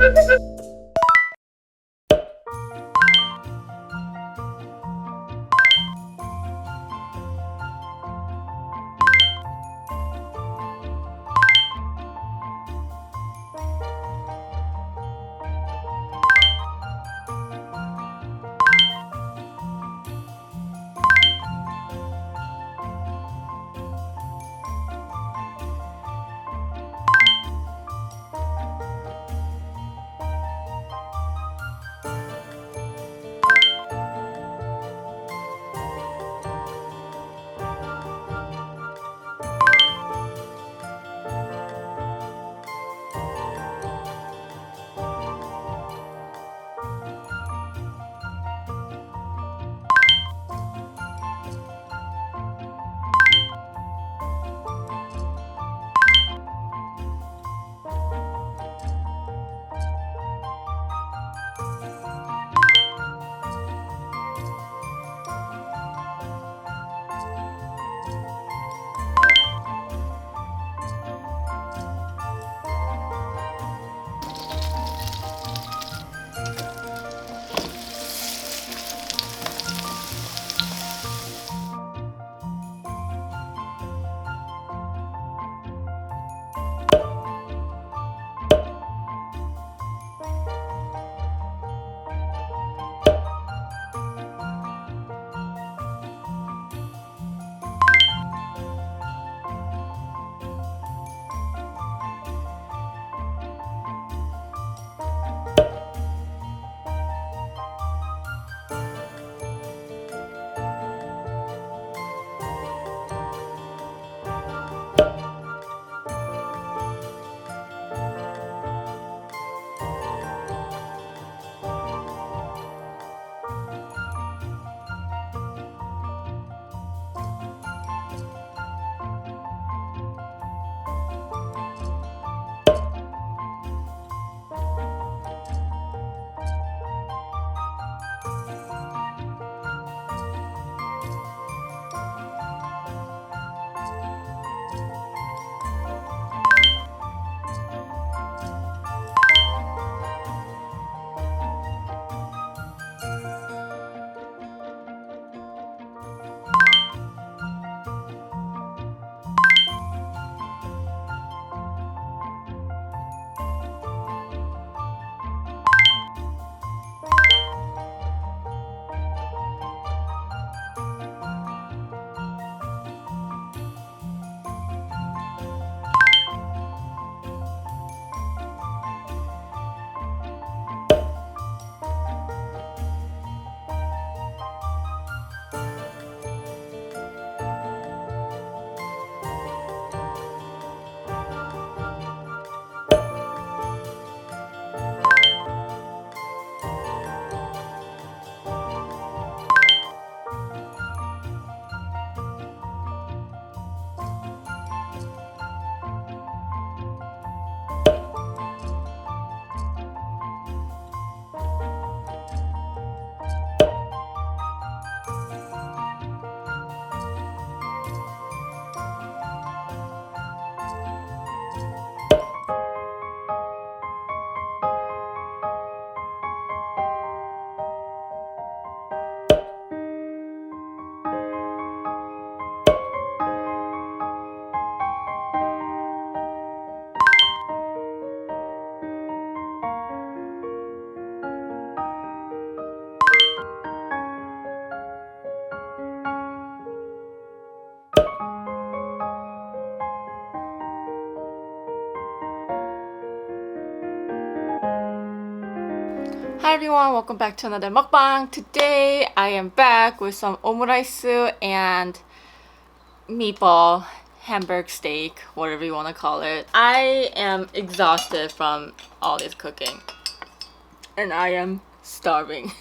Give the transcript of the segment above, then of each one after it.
Hi everyone, welcome back to another mukbang. Today I am back with some omurice and meatball, hamburg steak, whatever you want to call it. I am exhausted from all this cooking and I am starving.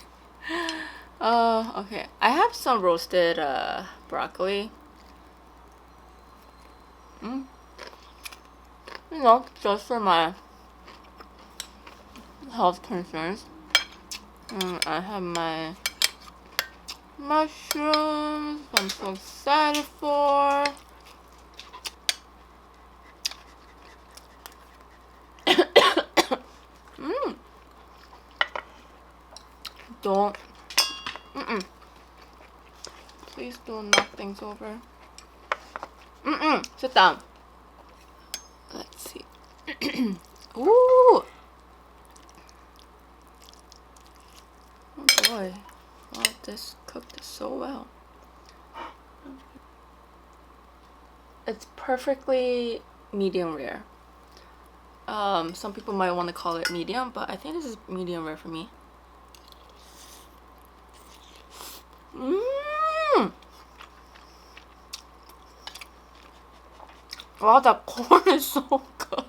Okay, I have some roasted broccoli. You know, just for my health concerns. I have my mushrooms I'm so excited for. Don't. Please don't knock things over. Sit down. Let's see. Ooh. Oh boy. Wow, this cooked so well. It's perfectly medium rare. Some people might want to call it medium, but I think this is medium rare for me. Wow, that corn is so good.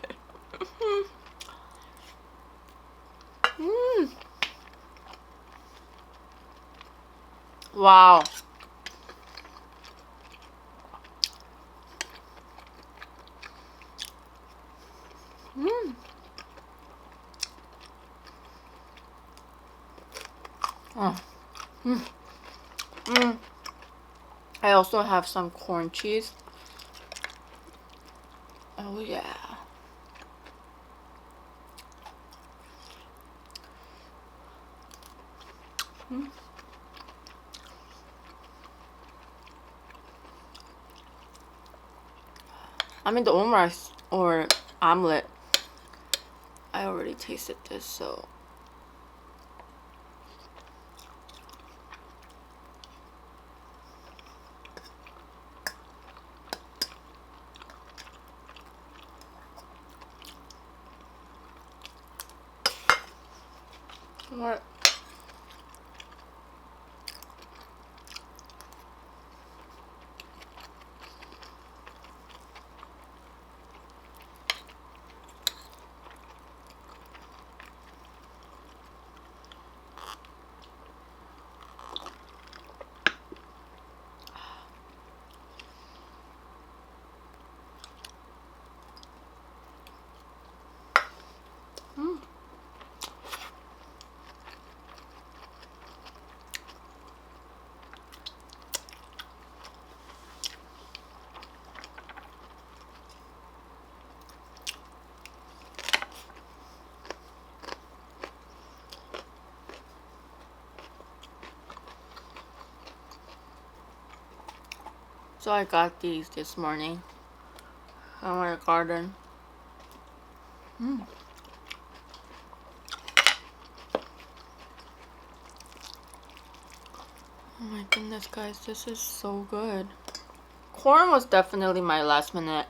Wow. I also have some corn cheese. Oh yeah. I mean the omurice or omelet. I already tasted this, so. What? So I got these this morning from our garden. Oh my goodness, guys, this is so good. Corn was definitely my last minute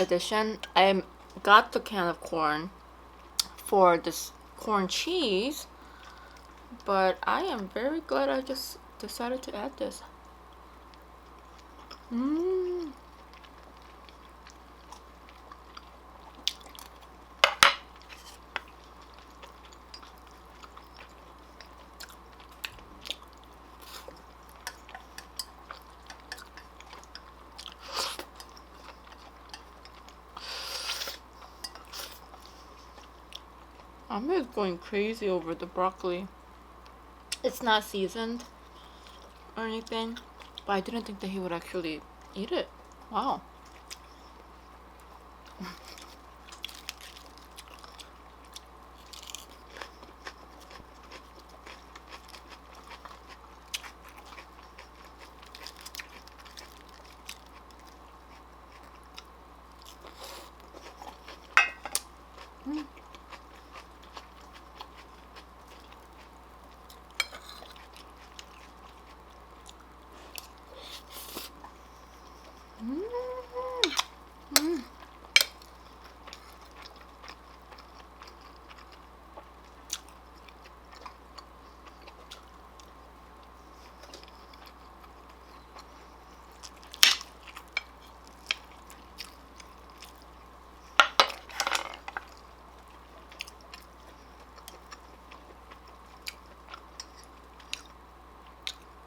addition. I got the can of corn for this corn cheese, but I am very glad I just decided to add this. I'm just going crazy over the broccoli. It's not seasoned or anything, but I didn't think that he would actually eat it. Wow.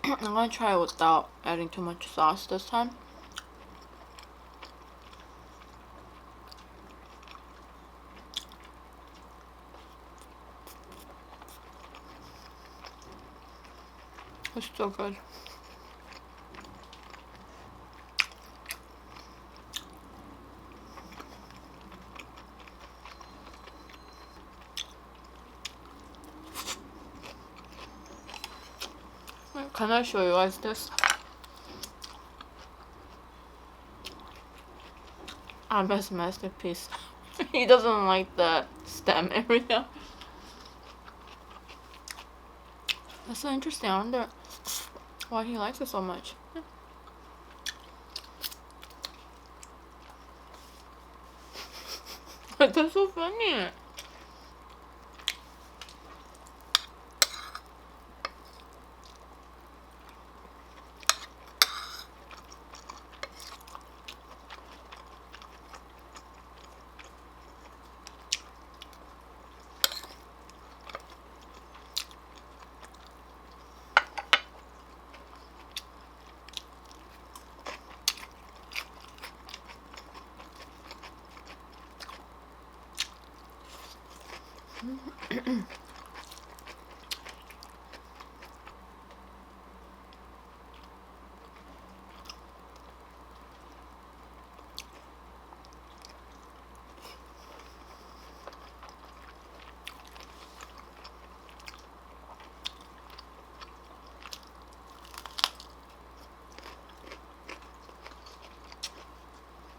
I'm gonna try it without adding too much sauce this time. It's so good. Can I show you guys this? Abba's masterpiece. He doesn't like the stem area. That's so interesting. I wonder why he likes it so much. That's so funny.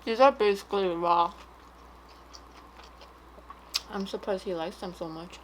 These are basically raw. I'm surprised he likes them so much.